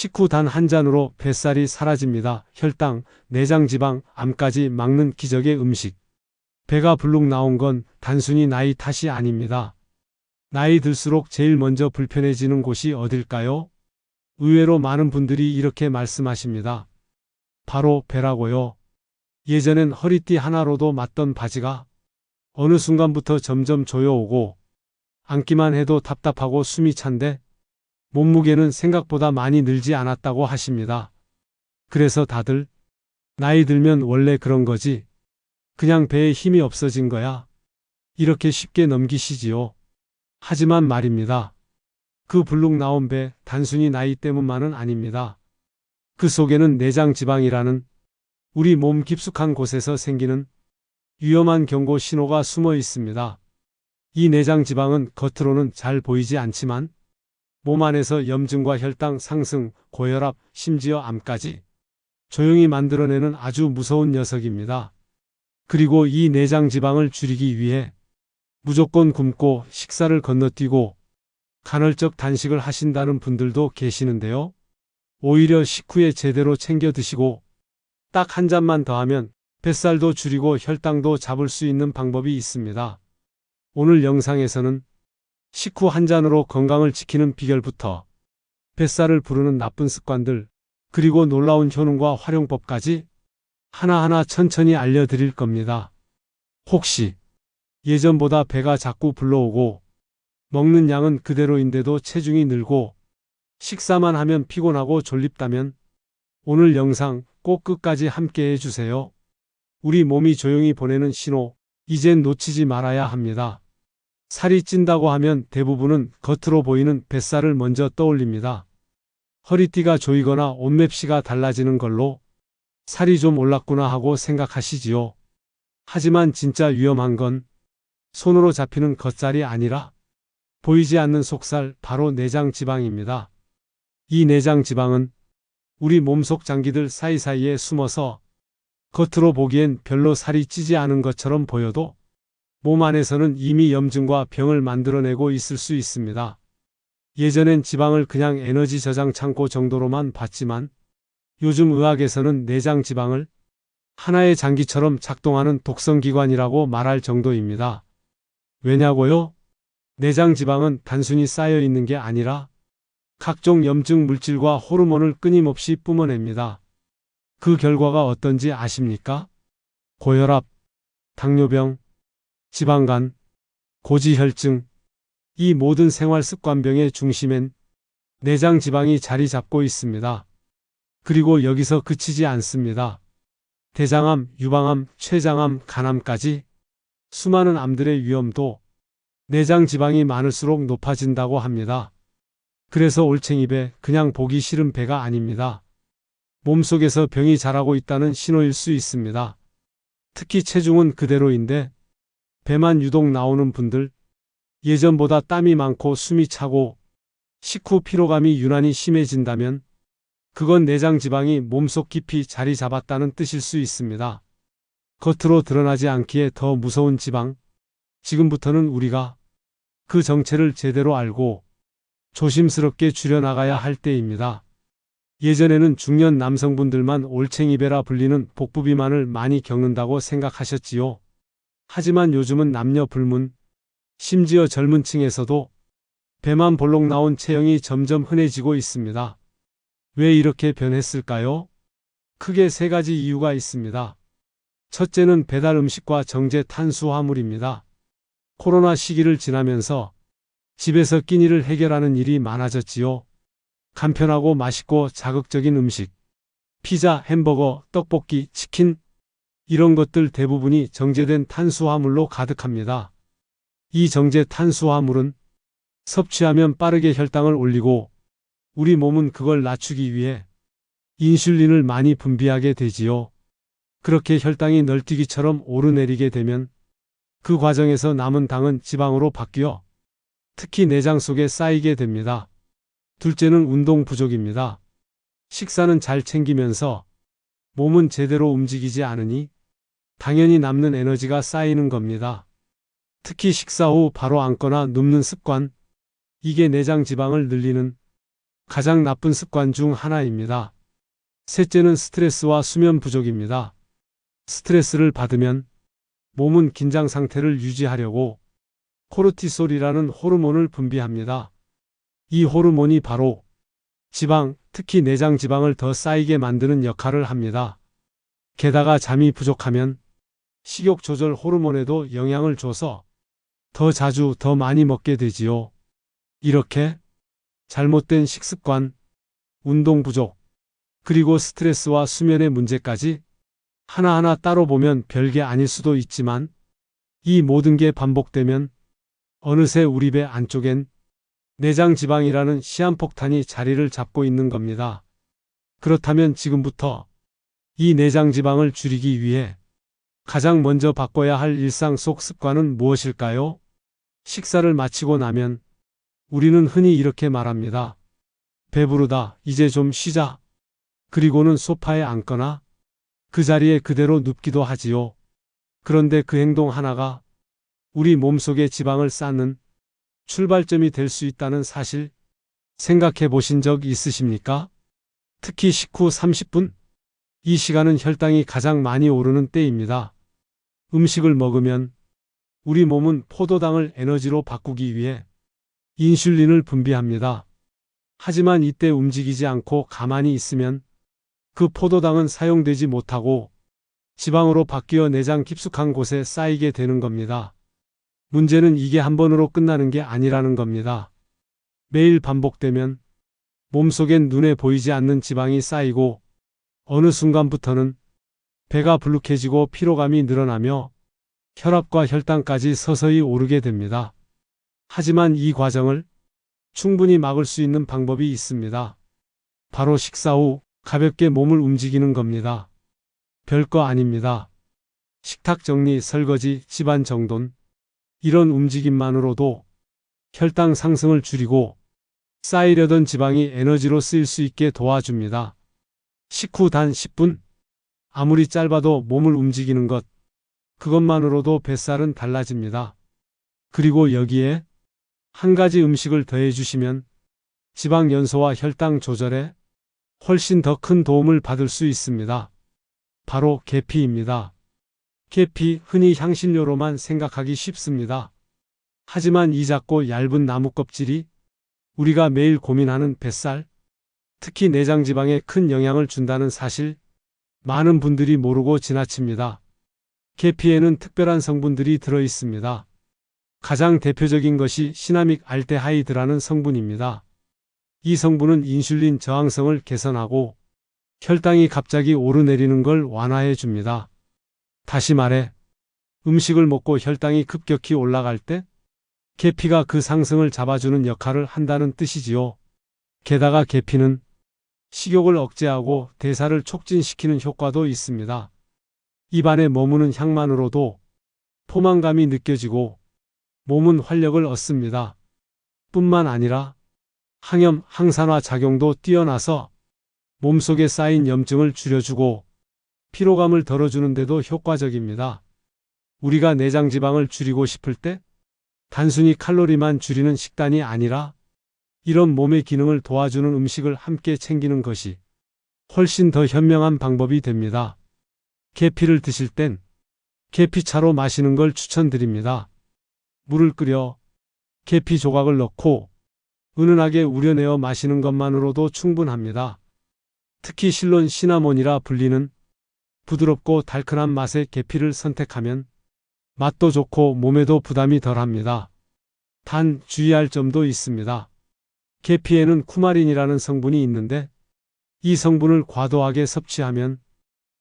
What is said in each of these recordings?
식후 단 한 잔으로 뱃살이 사라집니다. 혈당, 내장지방, 암까지 막는 기적의 음식. 배가 불룩 나온 건 단순히 나이 탓이 아닙니다. 나이 들수록 제일 먼저 불편해지는 곳이 어딜까요? 의외로 많은 분들이 이렇게 말씀하십니다. 바로 배라고요. 예전엔 허리띠 하나로도 맞던 바지가 어느 순간부터 점점 조여오고 앉기만 해도 답답하고 숨이 찬데 몸무게는 생각보다 많이 늘지 않았다고 하십니다. 그래서 다들 나이 들면 원래 그런 거지. 그냥 배에 힘이 없어진 거야. 이렇게 쉽게 넘기시지요. 하지만 말입니다. 그 불룩 나온 배 단순히 나이 때문만은 아닙니다. 그 속에는 내장 지방이라는 우리 몸 깊숙한 곳에서 생기는 위험한 경고 신호가 숨어 있습니다. 이 내장 지방은 겉으로는 잘 보이지 않지만 몸 안에서 염증과 혈당 상승, 고혈압, 심지어 암까지 조용히 만들어내는 아주 무서운 녀석입니다. 그리고 이 내장 지방을 줄이기 위해 무조건 굶고 식사를 건너뛰고 간헐적 단식을 하신다는 분들도 계시는데요. 오히려 식후에 제대로 챙겨 드시고 딱 한 잔만 더하면 뱃살도 줄이고 혈당도 잡을 수 있는 방법이 있습니다. 오늘 영상에서는 식후 한 잔으로 건강을 지키는 비결부터 뱃살을 부르는 나쁜 습관들, 그리고 놀라운 효능과 활용법까지 하나하나 천천히 알려드릴 겁니다. 혹시 예전보다 배가 자꾸 불러오고 먹는 양은 그대로인데도 체중이 늘고 식사만 하면 피곤하고 졸립다면 오늘 영상 꼭 끝까지 함께 해주세요. 우리 몸이 조용히 보내는 신호, 이젠 놓치지 말아야 합니다. 살이 찐다고 하면 대부분은 겉으로 보이는 뱃살을 먼저 떠올립니다. 허리띠가 조이거나 옷맵시가 달라지는 걸로 살이 좀 올랐구나 하고 생각하시지요. 하지만 진짜 위험한 건 손으로 잡히는 겉살이 아니라 보이지 않는 속살, 바로 내장 지방입니다. 이 내장 지방은 우리 몸속 장기들 사이사이에 숨어서 겉으로 보기엔 별로 살이 찌지 않은 것처럼 보여도 몸 안에서는 이미 염증과 병을 만들어내고 있을 수 있습니다. 예전엔 지방을 그냥 에너지 저장 창고 정도로만 봤지만 요즘 의학에서는 내장 지방을 하나의 장기처럼 작동하는 독성기관이라고 말할 정도입니다. 왜냐고요? 내장 지방은 단순히 쌓여 있는 게 아니라 각종 염증 물질과 호르몬을 끊임없이 뿜어냅니다. 그 결과가 어떤지 아십니까? 고혈압, 당뇨병, 지방간, 고지혈증, 이 모든 생활 습관병의 중심엔 내장 지방이 자리 잡고 있습니다. 그리고 여기서 그치지 않습니다. 대장암, 유방암, 췌장암, 간암까지 수많은 암들의 위험도 내장 지방이 많을수록 높아진다고 합니다. 그래서 올챙이배, 그냥 보기 싫은 배가 아닙니다. 몸속에서 병이 자라고 있다는 신호일 수 있습니다. 특히 체중은 그대로인데 배만 유독 나오는 분들, 예전보다 땀이 많고 숨이 차고 식후 피로감이 유난히 심해진다면 그건 내장 지방이 몸속 깊이 자리 잡았다는 뜻일 수 있습니다. 겉으로 드러나지 않기에 더 무서운 지방, 지금부터는 우리가 그 정체를 제대로 알고 조심스럽게 줄여나가야 할 때입니다. 예전에는 중년 남성분들만 올챙이배라 불리는 복부비만을 많이 겪는다고 생각하셨지요. 하지만 요즘은 남녀 불문, 심지어 젊은 층에서도 배만 볼록 나온 체형이 점점 흔해지고 있습니다. 왜 이렇게 변했을까요? 크게 세 가지 이유가 있습니다. 첫째는 배달 음식과 정제 탄수화물입니다. 코로나 시기를 지나면서 집에서 끼니를 해결하는 일이 많아졌지요. 간편하고 맛있고 자극적인 음식, 피자, 햄버거, 떡볶이, 치킨, 이런 것들 대부분이 정제된 탄수화물로 가득합니다. 이 정제 탄수화물은 섭취하면 빠르게 혈당을 올리고 우리 몸은 그걸 낮추기 위해 인슐린을 많이 분비하게 되지요. 그렇게 혈당이 널뛰기처럼 오르내리게 되면 그 과정에서 남은 당은 지방으로 바뀌어 특히 내장 속에 쌓이게 됩니다. 둘째는 운동 부족입니다. 식사는 잘 챙기면서 몸은 제대로 움직이지 않으니 당연히 남는 에너지가 쌓이는 겁니다. 특히 식사 후 바로 앉거나 눕는 습관, 이게 내장 지방을 늘리는 가장 나쁜 습관 중 하나입니다. 셋째는 스트레스와 수면 부족입니다. 스트레스를 받으면 몸은 긴장 상태를 유지하려고 코르티솔이라는 호르몬을 분비합니다. 이 호르몬이 바로 지방, 특히 내장 지방을 더 쌓이게 만드는 역할을 합니다. 게다가 잠이 부족하면 식욕 조절 호르몬에도 영향을 줘서 더 자주 더 많이 먹게 되지요. 이렇게 잘못된 식습관, 운동 부족, 그리고 스트레스와 수면의 문제까지 하나하나 따로 보면 별게 아닐 수도 있지만 이 모든 게 반복되면 어느새 우리 배 안쪽엔 내장 지방이라는 시한폭탄이 자리를 잡고 있는 겁니다. 그렇다면 지금부터 이 내장 지방을 줄이기 위해 가장 먼저 바꿔야 할 일상 속 습관은 무엇일까요? 식사를 마치고 나면 우리는 흔히 이렇게 말합니다. 배부르다, 이제 좀 쉬자. 그리고는 소파에 앉거나 그 자리에 그대로 눕기도 하지요. 그런데 그 행동 하나가 우리 몸속의 지방을 쌓는 출발점이 될 수 있다는 사실 생각해 보신 적 있으십니까? 특히 식후 30분? 이 시간은 혈당이 가장 많이 오르는 때입니다. 음식을 먹으면 우리 몸은 포도당을 에너지로 바꾸기 위해 인슐린을 분비합니다. 하지만 이때 움직이지 않고 가만히 있으면 그 포도당은 사용되지 못하고 지방으로 바뀌어 내장 깊숙한 곳에 쌓이게 되는 겁니다. 문제는 이게 한 번으로 끝나는 게 아니라는 겁니다. 매일 반복되면 몸속엔 눈에 보이지 않는 지방이 쌓이고 어느 순간부터는 배가 불룩해지고 피로감이 늘어나며 혈압과 혈당까지 서서히 오르게 됩니다. 하지만 이 과정을 충분히 막을 수 있는 방법이 있습니다. 바로 식사 후 가볍게 몸을 움직이는 겁니다. 별거 아닙니다. 식탁 정리, 설거지, 집안 정돈, 이런 움직임만으로도 혈당 상승을 줄이고 쌓이려던 지방이 에너지로 쓰일 수 있게 도와줍니다. 식후 단 10분, 아무리 짧아도 몸을 움직이는 것, 그것만으로도 뱃살은 달라집니다. 그리고 여기에 한 가지 음식을 더해 주시면 지방 연소와 혈당 조절에 훨씬 더 큰 도움을 받을 수 있습니다. 바로 계피입니다. 계피, 흔히 향신료로만 생각하기 쉽습니다. 하지만 이 작고 얇은 나무 껍질이 우리가 매일 고민하는 뱃살, 특히 내장 지방에 큰 영향을 준다는 사실, 많은 분들이 모르고 지나칩니다. 계피에는 특별한 성분들이 들어 있습니다. 가장 대표적인 것이 시나믹 알데하이드라는 성분입니다. 이 성분은 인슐린 저항성을 개선하고 혈당이 갑자기 오르내리는 걸 완화해 줍니다. 다시 말해, 음식을 먹고 혈당이 급격히 올라갈 때 계피가 그 상승을 잡아주는 역할을 한다는 뜻이지요. 게다가 계피는 식욕을 억제하고 대사를 촉진시키는 효과도 있습니다. 입안에 머무는 향만으로도 포만감이 느껴지고 몸은 활력을 얻습니다. 뿐만 아니라 항염, 항산화 작용도 뛰어나서 몸속에 쌓인 염증을 줄여주고 피로감을 덜어주는 데도 효과적입니다. 우리가 내장 지방을 줄이고 싶을 때 단순히 칼로리만 줄이는 식단이 아니라 이런 몸의 기능을 도와주는 음식을 함께 챙기는 것이 훨씬 더 현명한 방법이 됩니다. 계피를 드실 땐 계피차로 마시는 걸 추천드립니다. 물을 끓여 계피 조각을 넣고 은은하게 우려내어 마시는 것만으로도 충분합니다. 특히 실론 시나몬이라 불리는 부드럽고 달큰한 맛의 계피를 선택하면 맛도 좋고 몸에도 부담이 덜합니다. 단 주의할 점도 있습니다. 계피에는 쿠마린이라는 성분이 있는데 이 성분을 과도하게 섭취하면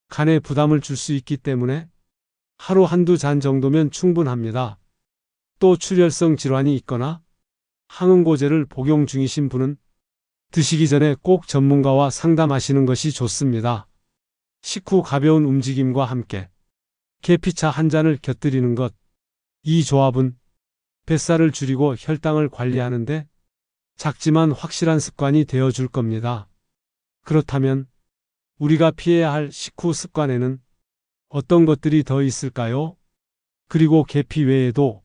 간에 부담을 줄 수 있기 때문에 하루 한두 잔 정도면 충분합니다. 또 출혈성 질환이 있거나 항응고제를 복용 중이신 분은 드시기 전에 꼭 전문가와 상담하시는 것이 좋습니다. 식후 가벼운 움직임과 함께 계피차 한 잔을 곁들이는 것, 이 조합은 뱃살을 줄이고 혈당을 관리하는데 작지만 확실한 습관이 되어줄 겁니다. 그렇다면 우리가 피해야 할 식후 습관에는 어떤 것들이 더 있을까요? 그리고 계피 외에도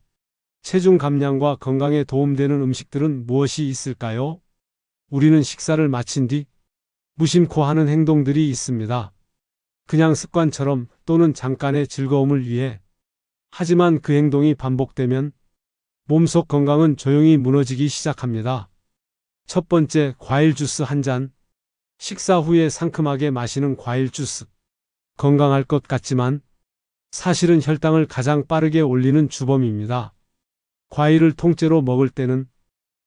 체중 감량과 건강에 도움되는 음식들은 무엇이 있을까요? 우리는 식사를 마친 뒤 무심코 하는 행동들이 있습니다. 그냥 습관처럼 또는 잠깐의 즐거움을 위해. 하지만 그 행동이 반복되면 몸속 건강은 조용히 무너지기 시작합니다. 첫 번째, 과일 주스 한 잔. 식사 후에 상큼하게 마시는 과일 주스. 건강할 것 같지만 사실은 혈당을 가장 빠르게 올리는 주범입니다. 과일을 통째로 먹을 때는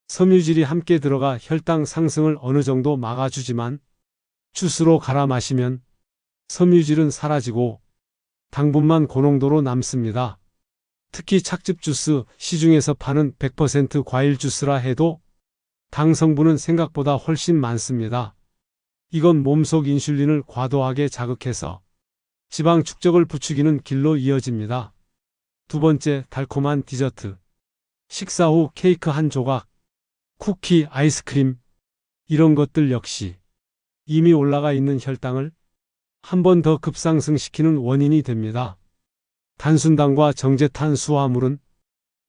섬유질이 함께 들어가 혈당 상승을 어느 정도 막아주지만 주스로 갈아 마시면 섬유질은 사라지고 당분만 고농도로 남습니다. 특히 착즙 주스, 시중에서 파는 100% 과일 주스라 해도 당 성분은 생각보다 훨씬 많습니다. 이건 몸속 인슐린을 과도하게 자극해서 지방 축적을 부추기는 길로 이어집니다. 두 번째, 달콤한 디저트. 식사 후 케이크 한 조각, 쿠키, 아이스크림, 이런 것들 역시 이미 올라가 있는 혈당을 한 번 더 급상승시키는 원인이 됩니다. 단순당과 정제탄수화물은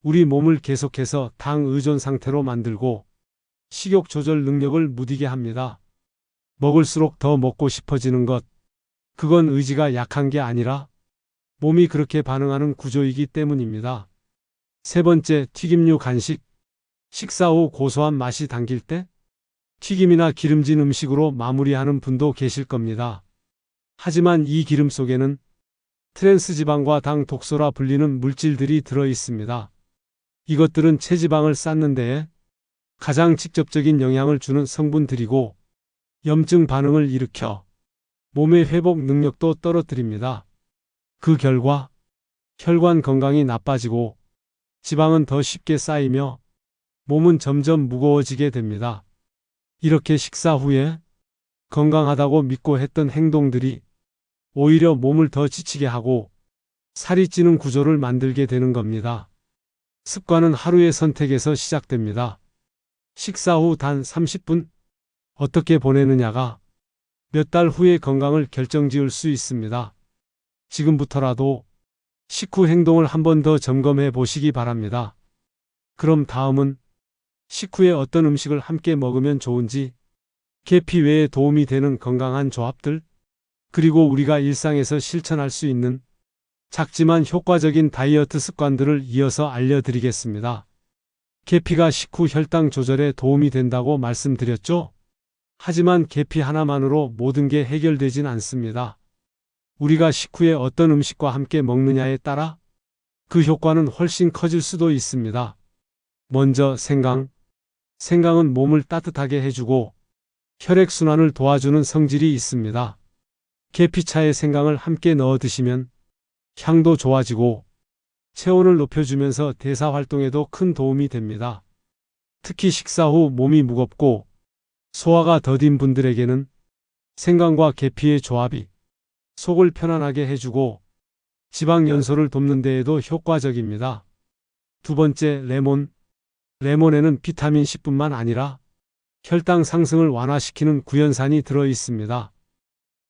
우리 몸을 계속해서 당 의존 상태로 만들고 식욕 조절 능력을 무디게 합니다. 먹을수록 더 먹고 싶어지는 것, 그건 의지가 약한 게 아니라 몸이 그렇게 반응하는 구조이기 때문입니다. 세 번째, 튀김류 간식. 식사 후 고소한 맛이 당길 때 튀김이나 기름진 음식으로 마무리하는 분도 계실 겁니다. 하지만 이 기름 속에는 트랜스지방과 당 독소라 불리는 물질들이 들어 있습니다. 이것들은 체지방을 쌓는 데에 가장 직접적인 영향을 주는 성분들이고 염증 반응을 일으켜 몸의 회복 능력도 떨어뜨립니다. 그 결과 혈관 건강이 나빠지고 지방은 더 쉽게 쌓이며 몸은 점점 무거워지게 됩니다. 이렇게 식사 후에 건강하다고 믿고 했던 행동들이 오히려 몸을 더 지치게 하고 살이 찌는 구조를 만들게 되는 겁니다. 습관은 하루의 선택에서 시작됩니다. 식사 후 단 30분 어떻게 보내느냐가 몇 달 후의 건강을 결정지을 수 있습니다. 지금부터라도 식후 행동을 한 번 더 점검해 보시기 바랍니다. 그럼 다음은 식후에 어떤 음식을 함께 먹으면 좋은지, 계피 외에 도움이 되는 건강한 조합들, 그리고 우리가 일상에서 실천할 수 있는 작지만 효과적인 다이어트 습관들을 이어서 알려드리겠습니다. 계피가 식후 혈당 조절에 도움이 된다고 말씀드렸죠? 하지만 계피 하나만으로 모든 게 해결되진 않습니다. 우리가 식후에 어떤 음식과 함께 먹느냐에 따라 그 효과는 훨씬 커질 수도 있습니다. 먼저 생강. 생강은 몸을 따뜻하게 해주고 혈액순환을 도와주는 성질이 있습니다. 계피차에 생강을 함께 넣어 드시면 향도 좋아지고 체온을 높여주면서 대사 활동에도 큰 도움이 됩니다. 특히 식사 후 몸이 무겁고 소화가 더딘 분들에게는 생강과 계피의 조합이 속을 편안하게 해주고 지방 연소를 돕는 데에도 효과적입니다. 두 번째, 레몬. 레몬에는 비타민 C뿐만 아니라 혈당 상승을 완화시키는 구연산이 들어 있습니다.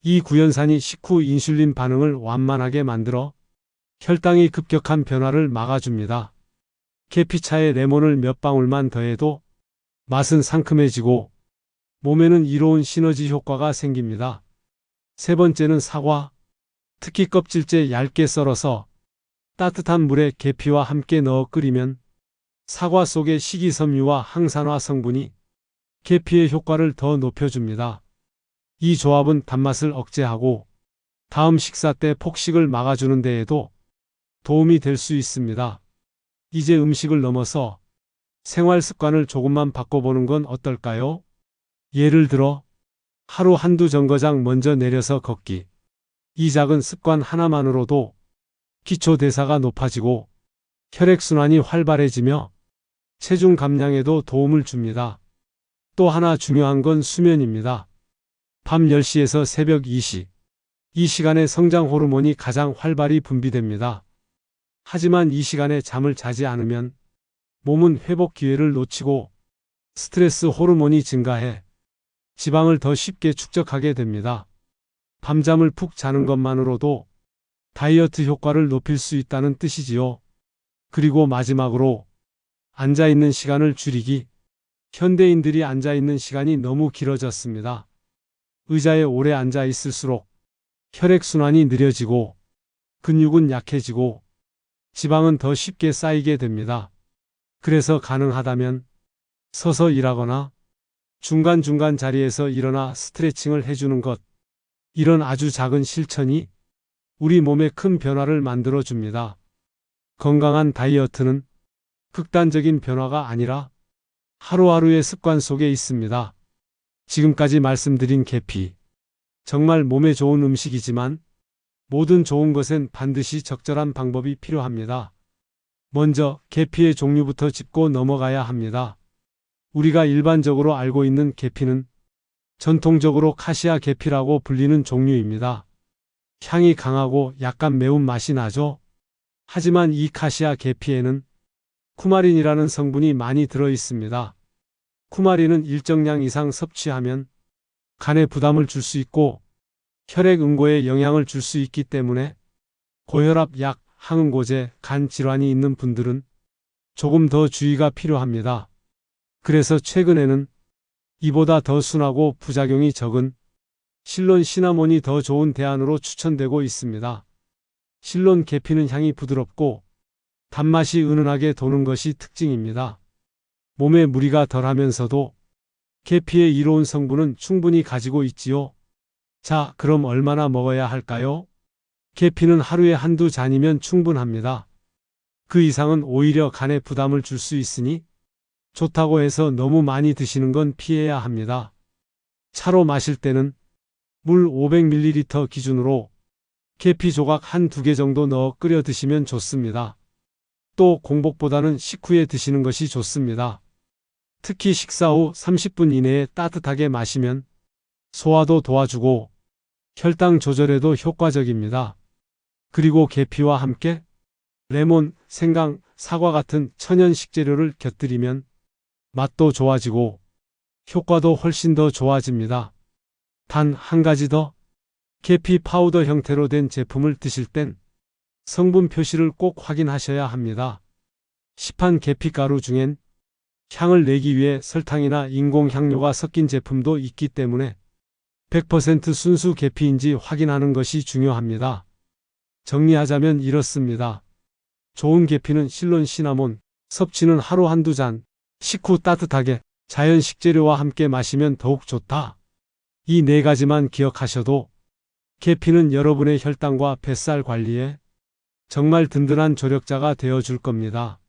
이 구연산이 식후 인슐린 반응을 완만하게 만들어 혈당의 급격한 변화를 막아줍니다. 계피차에 레몬을 몇 방울만 더해도 맛은 상큼해지고 몸에는 이로운 시너지 효과가 생깁니다. 세 번째는 사과. 특히 껍질째 얇게 썰어서 따뜻한 물에 계피와 함께 넣어 끓이면 사과 속의 식이섬유와 항산화 성분이 계피의 효과를 더 높여줍니다. 이 조합은 단맛을 억제하고 다음 식사 때 폭식을 막아주는 데에도 도움이 될 수 있습니다. 이제 음식을 넘어서 생활 습관을 조금만 바꿔보는 건 어떨까요? 예를 들어 하루 한두 정거장 먼저 내려서 걷기. 이 작은 습관 하나만으로도 기초 대사가 높아지고 혈액순환이 활발해지며 체중 감량에도 도움을 줍니다. 또 하나 중요한 건 수면입니다. 밤 10시에서 새벽 2시. 이 시간에 성장 호르몬이 가장 활발히 분비됩니다. 하지만 이 시간에 잠을 자지 않으면 몸은 회복 기회를 놓치고 스트레스 호르몬이 증가해 지방을 더 쉽게 축적하게 됩니다. 밤잠을 푹 자는 것만으로도 다이어트 효과를 높일 수 있다는 뜻이지요. 그리고 마지막으로 앉아있는 시간을 줄이기. 현대인들이 앉아 있는 시간이 너무 길어졌습니다. 의자에 오래 앉아 있을수록 혈액순환이 느려지고 근육은 약해지고 지방은 더 쉽게 쌓이게 됩니다. 그래서 가능하다면 서서 일하거나 중간중간 자리에서 일어나 스트레칭을 해주는 것, 이런 아주 작은 실천이 우리 몸에 큰 변화를 만들어 줍니다. 건강한 다이어트는 극단적인 변화가 아니라 하루하루의 습관 속에 있습니다. 지금까지 말씀드린 계피, 정말 몸에 좋은 음식이지만 모든 좋은 것엔 반드시 적절한 방법이 필요합니다. 먼저 계피의 종류부터 짚고 넘어가야 합니다. 우리가 일반적으로 알고 있는 계피는 전통적으로 카시아 계피라고 불리는 종류입니다. 향이 강하고 약간 매운 맛이 나죠? 하지만 이 카시아 계피에는 쿠마린이라는 성분이 많이 들어 있습니다. 쿠마린은 일정량 이상 섭취하면 간에 부담을 줄 수 있고 혈액 응고에 영향을 줄 수 있기 때문에 고혈압, 약, 항응고제, 간 질환이 있는 분들은 조금 더 주의가 필요합니다. 그래서 최근에는 이보다 더 순하고 부작용이 적은 실론 시나몬이 더 좋은 대안으로 추천되고 있습니다. 실론 계피는 향이 부드럽고 단맛이 은은하게 도는 것이 특징입니다. 몸에 무리가 덜하면서도 계피의 이로운 성분은 충분히 가지고 있지요. 자, 그럼 얼마나 먹어야 할까요? 계피는 하루에 한두 잔이면 충분합니다. 그 이상은 오히려 간에 부담을 줄 수 있으니 좋다고 해서 너무 많이 드시는 건 피해야 합니다. 차로 마실 때는 물 500ml 기준으로 계피 조각 한두 개 정도 넣어 끓여 드시면 좋습니다. 또 공복보다는 식후에 드시는 것이 좋습니다. 특히 식사 후 30분 이내에 따뜻하게 마시면 소화도 도와주고 혈당 조절에도 효과적입니다. 그리고 계피와 함께 레몬, 생강, 사과 같은 천연 식재료를 곁들이면 맛도 좋아지고 효과도 훨씬 더 좋아집니다. 단 한 가지 더, 계피 파우더 형태로 된 제품을 드실 땐 성분 표시를 꼭 확인하셔야 합니다. 시판 계피가루 중엔 향을 내기 위해 설탕이나 인공향료가 섞인 제품도 있기 때문에 100% 순수 계피인지 확인하는 것이 중요합니다. 정리하자면 이렇습니다. 좋은 계피는 실론 시나몬, 섭취는 하루 한두 잔, 식후 따뜻하게 자연 식재료와 함께 마시면 더욱 좋다. 이 네 가지만 기억하셔도 계피는 여러분의 혈당과 뱃살 관리에 정말 든든한 조력자가 되어줄 겁니다.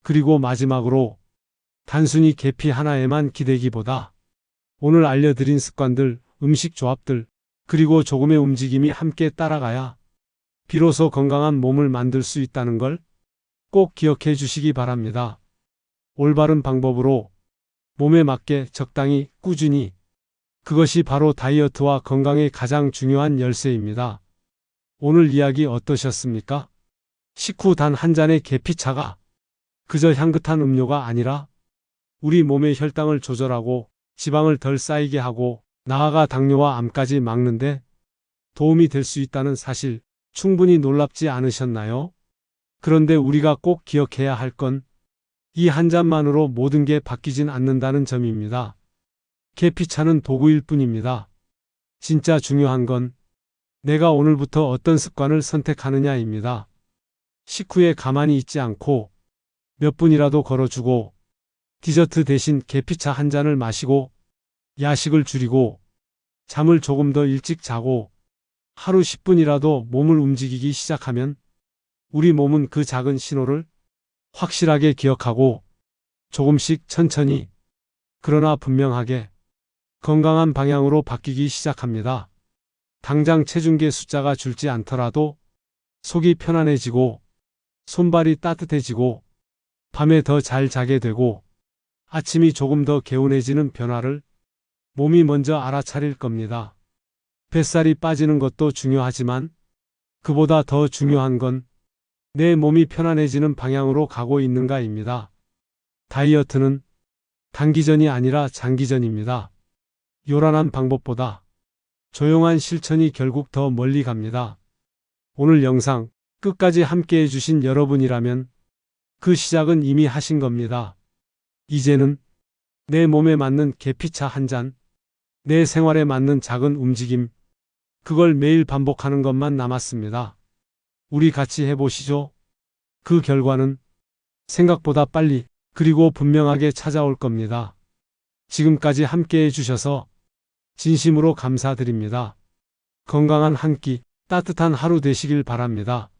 그리고 마지막으로 단순히 계피 하나에만 기대기보다 오늘 알려드린 습관들, 음식 조합들, 그리고 조금의 움직임이 함께 따라가야 비로소 건강한 몸을 만들 수 있다는 걸 꼭 기억해 주시기 바랍니다. 올바른 방법으로 몸에 맞게 적당히 꾸준히, 그것이 바로 다이어트와 건강의 가장 중요한 열쇠입니다. 오늘 이야기 어떠셨습니까? 식후 단 한 잔의 계피차가 그저 향긋한 음료가 아니라 우리 몸의 혈당을 조절하고 지방을 덜 쌓이게 하고 나아가 당뇨와 암까지 막는데 도움이 될 수 있다는 사실, 충분히 놀랍지 않으셨나요? 그런데 우리가 꼭 기억해야 할 건 이 한 잔만으로 모든 게 바뀌진 않는다는 점입니다. 계피차는 도구일 뿐입니다. 진짜 중요한 건 내가 오늘부터 어떤 습관을 선택하느냐입니다. 식후에 가만히 있지 않고 몇 분이라도 걸어주고 디저트 대신 계피차 한 잔을 마시고 야식을 줄이고 잠을 조금 더 일찍 자고 하루 10분이라도 몸을 움직이기 시작하면 우리 몸은 그 작은 신호를 확실하게 기억하고 조금씩 천천히, 그러나 분명하게 건강한 방향으로 바뀌기 시작합니다. 당장 체중계 숫자가 줄지 않더라도 속이 편안해지고 손발이 따뜻해지고 밤에 더 잘 자게 되고 아침이 조금 더 개운해지는 변화를 몸이 먼저 알아차릴 겁니다. 뱃살이 빠지는 것도 중요하지만 그보다 더 중요한 건 내 몸이 편안해지는 방향으로 가고 있는가입니다. 다이어트는 단기전이 아니라 장기전입니다. 요란한 방법보다 조용한 실천이 결국 더 멀리 갑니다. 오늘 영상 끝까지 함께 해주신 여러분이라면 그 시작은 이미 하신 겁니다. 이제는 내 몸에 맞는 계피차 한 잔, 내 생활에 맞는 작은 움직임, 그걸 매일 반복하는 것만 남았습니다. 우리 같이 해보시죠. 그 결과는 생각보다 빨리 그리고 분명하게 찾아올 겁니다. 지금까지 함께 해주셔서 진심으로 감사드립니다. 건강한 한 끼, 따뜻한 하루 되시길 바랍니다.